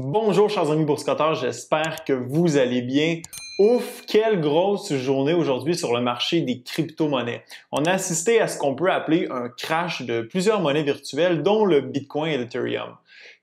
Bonjour chers amis boursicotteurs, j'espère que vous allez bien. Ouf, quelle grosse journée aujourd'hui sur le marché des crypto-monnaies. On a assisté à ce qu'on peut appeler un crash de plusieurs monnaies virtuelles, dont le Bitcoin et l'Ethereum.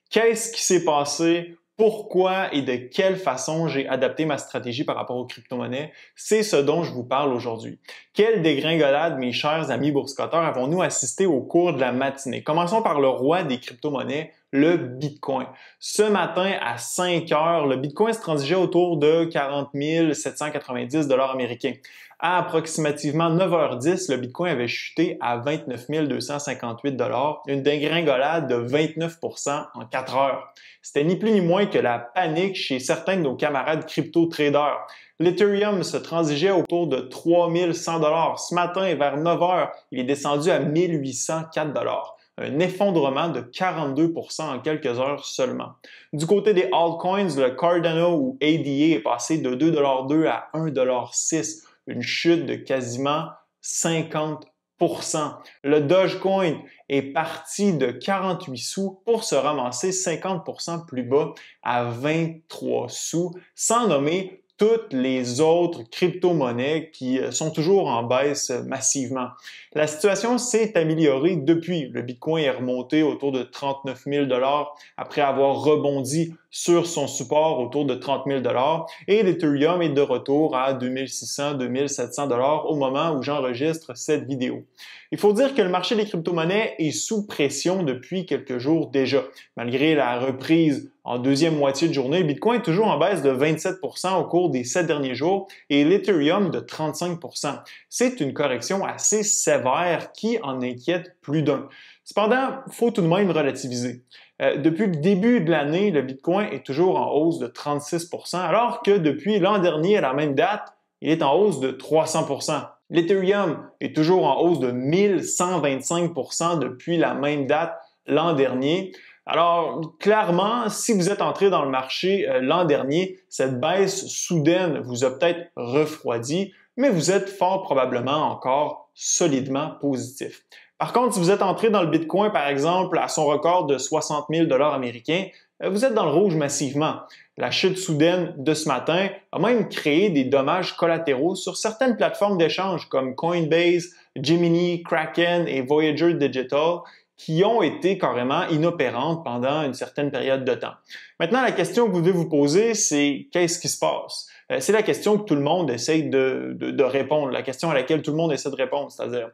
Qu'est-ce qui s'est passé? Pourquoi et de quelle façon j'ai adapté ma stratégie par rapport aux crypto-monnaies? C'est ce dont je vous parle aujourd'hui. Quelle dégringolade, mes chers amis boursicotteurs, avons-nous assisté au cours de la matinée? Commençons par le roi des crypto-monnaies, le Bitcoin. Ce matin, à 5 heures, le Bitcoin se transigeait autour de 40 790 $ américains. À approximativement 9h10, le Bitcoin avait chuté à 29 258 $, une dégringolade de 29 % en 4 heures. C'était ni plus ni moins que la panique chez certains de nos camarades crypto-traders. L'Ethereum se transigeait autour de 3100 $. Ce matin, vers 9h, il est descendu à 1804 $. Un effondrement de 42 % en quelques heures seulement. Du côté des altcoins, le Cardano ou ADA est passé de 2,2 $ à 1,6 $, une chute de quasiment 50 %. Le Dogecoin est parti de 48 sous pour se ramasser 50 % plus bas à 23 sous, sans nommer toutes les autres crypto-monnaies qui sont toujours en baisse massivement. La situation s'est améliorée depuis. Le Bitcoin est remonté autour de 39 000 $ après avoir rebondi sur son support autour de 30 000 $ et l'Ethereum est de retour à 2600-2700 $ au moment où j'enregistre cette vidéo. Il faut dire que le marché des crypto-monnaies est sous pression depuis quelques jours déjà. Malgré la reprise en deuxième moitié de journée, le Bitcoin est toujours en baisse de 27 % au cours des 7 derniers jours et l'Ethereum de 35 %. C'est une correction assez sévère qui en inquiète plus d'un. Cependant, il faut tout de même relativiser. Depuis le début de l'année, le Bitcoin est toujours en hausse de 36 %, alors que depuis l'an dernier, à la même date, il est en hausse de 300 %. L'Ethereum est toujours en hausse de 1125 % depuis la même date l'an dernier. Alors, clairement, si vous êtes entré dans le marché l'an dernier, cette baisse soudaine vous a peut-être refroidi, mais vous êtes fort probablement encore solidement positif. Par contre, si vous êtes entré dans le Bitcoin, par exemple, à son record de 60 000 $ américains, vous êtes dans le rouge massivement. La chute soudaine de ce matin a même créé des dommages collatéraux sur certaines plateformes d'échange comme Coinbase, Gemini, Kraken et Voyager Digital qui ont été carrément inopérantes pendant une certaine période de temps. Maintenant, la question que vous devez vous poser, c'est qu'est-ce qui se passe? C'est la question que tout le monde essaye de répondre, la question à laquelle tout le monde essaie de répondre, c'est-à-dire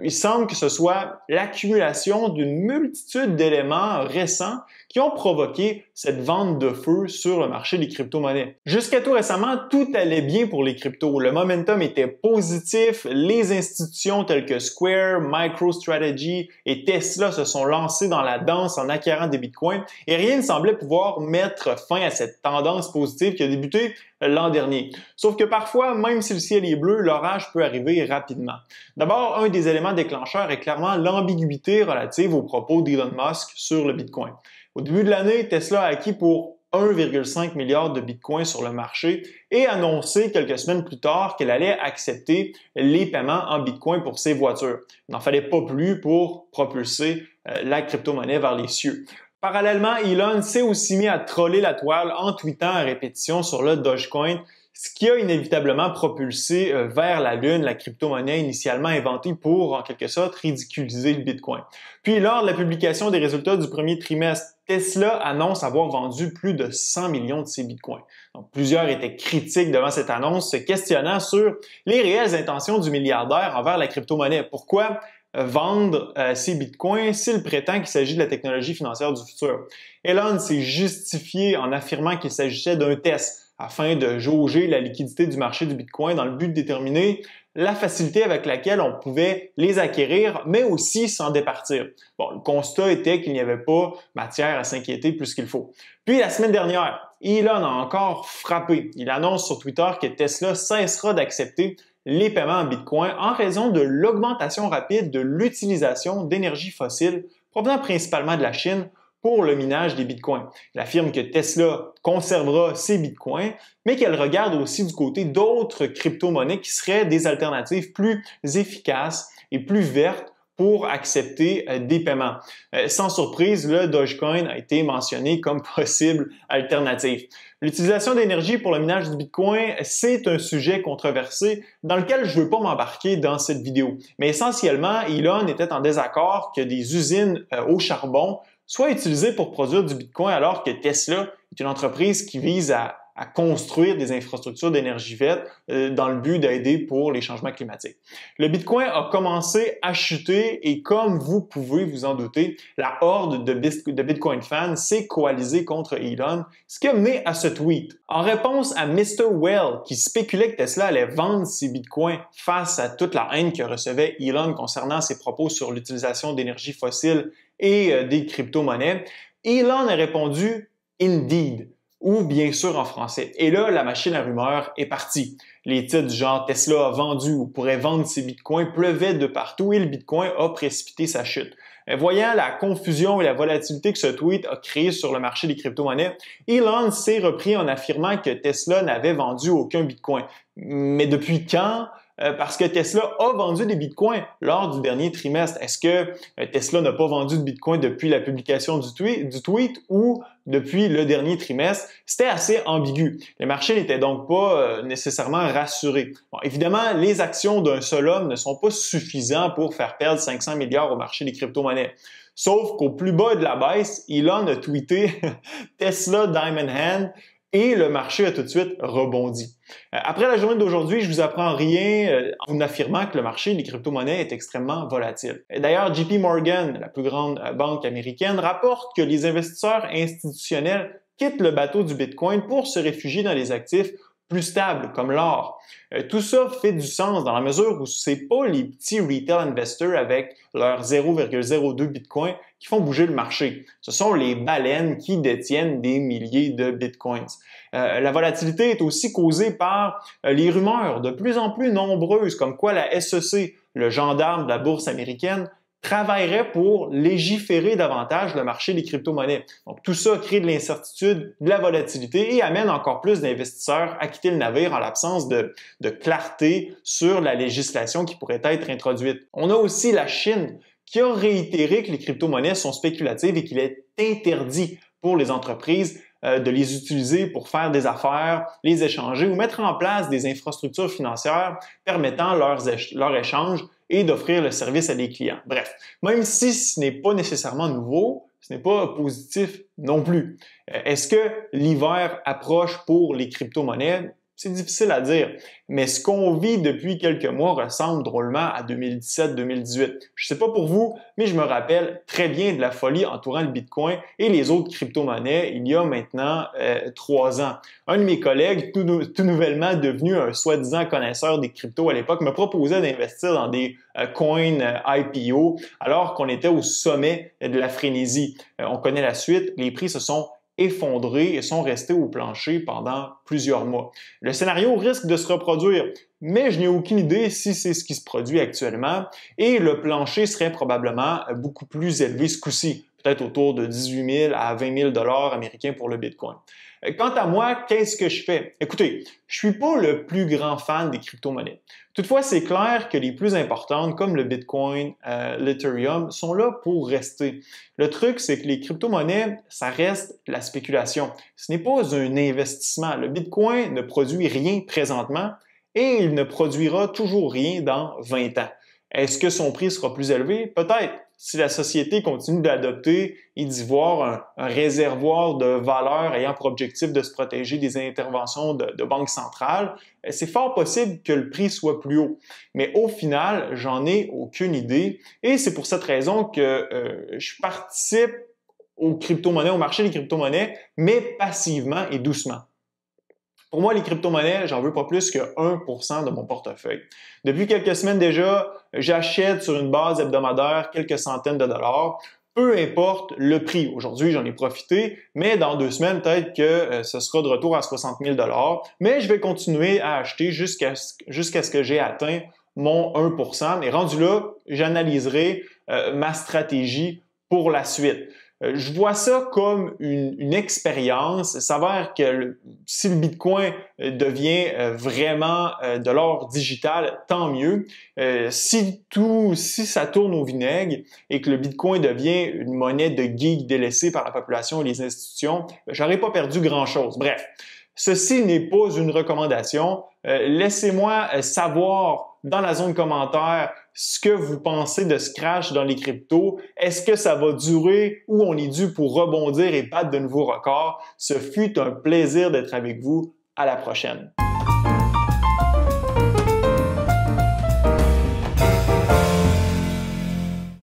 il semble que ce soit l'accumulation d'une multitude d'éléments récents qui ont provoqué cette vente de feu sur le marché des crypto-monnaies. Jusqu'à tout récemment, tout allait bien pour les cryptos. Le momentum était positif, les institutions telles que Square, MicroStrategy et Tesla se sont lancées dans la danse en acquérant des bitcoins et rien ne semblait pouvoir mettre fin à cette tendance positive qui a débuté l'an dernier. Sauf que parfois, même si le ciel est bleu, l'orage peut arriver rapidement. D'abord, un des éléments déclencheurs est clairement l'ambiguïté relative aux propos d'Elon Musk sur le Bitcoin. Au début de l'année, Tesla a acquis pour 1,5 milliard de bitcoins sur le marché et annoncé quelques semaines plus tard qu'elle allait accepter les paiements en bitcoin pour ses voitures. Il n'en fallait pas plus pour propulser la crypto-monnaie vers les cieux. Parallèlement, Elon s'est aussi mis à troller la toile en tweetant à répétition sur le Dogecoin, ce qui a inévitablement propulsé vers la lune la crypto-monnaie initialement inventée pour, en quelque sorte, ridiculiser le Bitcoin. Puis, lors de la publication des résultats du premier trimestre, Tesla annonce avoir vendu plus de 100 millions de ses bitcoins. Donc, plusieurs étaient critiques devant cette annonce, se questionnant sur les réelles intentions du milliardaire envers la crypto-monnaie. Pourquoi vendre ses bitcoins s'il prétend qu'il s'agit de la technologie financière du futur? Elon s'est justifié en affirmant qu'il s'agissait d'un test afin de jauger la liquidité du marché du Bitcoin dans le but de déterminer la facilité avec laquelle on pouvait les acquérir, mais aussi s'en départir. Bon, le constat était qu'il n'y avait pas matière à s'inquiéter plus qu'il faut. Puis la semaine dernière, Elon a encore frappé. Il annonce sur Twitter que Tesla cessera d'accepter les paiements en Bitcoin en raison de l'augmentation rapide de l'utilisation d'énergie fossile provenant principalement de la Chine pour le minage des bitcoins. Il affirme que Tesla conservera ses bitcoins, mais qu'elle regarde aussi du côté d'autres crypto-monnaies qui seraient des alternatives plus efficaces et plus vertes pour accepter des paiements. Sans surprise, le Dogecoin a été mentionné comme possible alternative. L'utilisation d'énergie pour le minage du Bitcoin, c'est un sujet controversé dans lequel je ne veux pas m'embarquer dans cette vidéo. Mais essentiellement, Elon était en désaccord que des usines au charbon soient utilisées pour produire du Bitcoin alors que Tesla est une entreprise qui vise à construire des infrastructures d'énergie verte dans le but d'aider pour les changements climatiques. Le Bitcoin a commencé à chuter et comme vous pouvez vous en douter, la horde de Bitcoin fans s'est coalisée contre Elon, ce qui a mené à ce tweet. En réponse à Mr. Well qui spéculait que Tesla allait vendre ses Bitcoins face à toute la haine que recevait Elon concernant ses propos sur l'utilisation d'énergie fossile et des crypto-monnaies, Elon a répondu « Indeed » ou bien sûr en français. Et là, la machine à rumeurs est partie. Les titres du genre Tesla a vendu ou pourrait vendre ses bitcoins pleuvaient de partout et le bitcoin a précipité sa chute. Voyant la confusion et la volatilité que ce tweet a créé sur le marché des crypto-monnaies, Elon s'est repris en affirmant que Tesla n'avait vendu aucun bitcoin. Mais depuis quand? Parce que Tesla a vendu des bitcoins lors du dernier trimestre. Est-ce que Tesla n'a pas vendu de bitcoin depuis la publication du tweet ou depuis le dernier trimestre? C'était assez ambigu. Les marchés n'étaient donc pas nécessairement rassurés. Bon, évidemment, les actions d'un seul homme ne sont pas suffisants pour faire perdre 500 milliards au marché des crypto-monnaies. Sauf qu'au plus bas de la baisse, Elon a tweeté Tesla Diamond Hand et le marché a tout de suite rebondi. Après la journée d'aujourd'hui, je vous apprends rien en affirmant que le marché des crypto-monnaies est extrêmement volatile. D'ailleurs, JP Morgan, la plus grande banque américaine, rapporte que les investisseurs institutionnels quittent le bateau du Bitcoin pour se réfugier dans les actifs plus stables comme l'or. Tout ça fait du sens dans la mesure où c'est pas les petits retail investors avec leurs 0,02 Bitcoin qui font bouger le marché. Ce sont les baleines qui détiennent des milliers de Bitcoins. La volatilité est aussi causée par les rumeurs de plus en plus nombreuses comme quoi la SEC, le gendarme de la bourse américaine, travaillerait pour légiférer davantage le marché des crypto-monnaies. Donc, tout ça crée de l'incertitude, de la volatilité et amène encore plus d'investisseurs à quitter le navire en l'absence de clarté sur la législation qui pourrait être introduite. On a aussi la Chine qui a réitéré que les crypto-monnaies sont spéculatives et qu'il est interdit pour les entreprises de les utiliser pour faire des affaires, les échanger ou mettre en place des infrastructures financières permettant leur échange et d'offrir le service à des clients. Bref, même si ce n'est pas nécessairement nouveau, ce n'est pas positif non plus. Est-ce que l'hiver approche pour les crypto-monnaies? C'est difficile à dire, mais ce qu'on vit depuis quelques mois ressemble drôlement à 2017-2018. Je ne sais pas pour vous, mais je me rappelle très bien de la folie entourant le Bitcoin et les autres crypto-monnaies il y a maintenant 3 ans. Un de mes collègues, tout nouvellement devenu un soi-disant connaisseur des cryptos à l'époque, me proposait d'investir dans des coins IPO alors qu'on était au sommet de la frénésie. On connaît la suite, les prix se sont effondrés et sont restés au plancher pendant plusieurs mois. Le scénario risque de se reproduire, mais je n'ai aucune idée si c'est ce qui se produit actuellement et le plancher serait probablement beaucoup plus élevé ce coup-ci, peut-être autour de 18 000 à 20 000 $ américains pour le Bitcoin. Quant à moi, qu'est-ce que je fais? Écoutez, je suis pas le plus grand fan des crypto-monnaies. Toutefois, c'est clair que les plus importantes, comme le Bitcoin, l'Ethereum, sont là pour rester. Le truc, c'est que les crypto-monnaies, ça reste la spéculation. Ce n'est pas un investissement. Le Bitcoin ne produit rien présentement et il ne produira toujours rien dans 20 ans. Est-ce que son prix sera plus élevé? Peut-être. Si la société continue d'adopter et d'y voir un réservoir de valeur ayant pour objectif de se protéger des interventions de banques centrales, c'est fort possible que le prix soit plus haut. Mais au final, j'en ai aucune idée et c'est pour cette raison que je participe aux crypto-monnaies, au marché des crypto-monnaies, mais passivement et doucement. Pour moi, les crypto-monnaies, j'en veux pas plus que 1% de mon portefeuille. Depuis quelques semaines déjà, j'achète sur une base hebdomadaire quelques centaines de dollars, peu importe le prix. Aujourd'hui, j'en ai profité, mais dans 2 semaines, peut-être que ce sera de retour à 60 000 $. Mais je vais continuer à acheter jusqu'à ce que j'ai atteint mon 1%. Et rendu là, j'analyserai ma stratégie pour la suite. Je vois ça comme une expérience. Il s'avère que si le Bitcoin devient vraiment de l'or digital, tant mieux. Si ça tourne au vinaigre et que le Bitcoin devient une monnaie de geek délaissée par la population et les institutions, j'aurais pas perdu grand-chose. Bref, ceci n'est pas une recommandation. Laissez-moi savoir dans la zone commentaire ce que vous pensez de ce crash dans les cryptos. Est-ce que ça va durer ou on est dû pour rebondir et battre de nouveaux records? Ce fut un plaisir d'être avec vous. À la prochaine.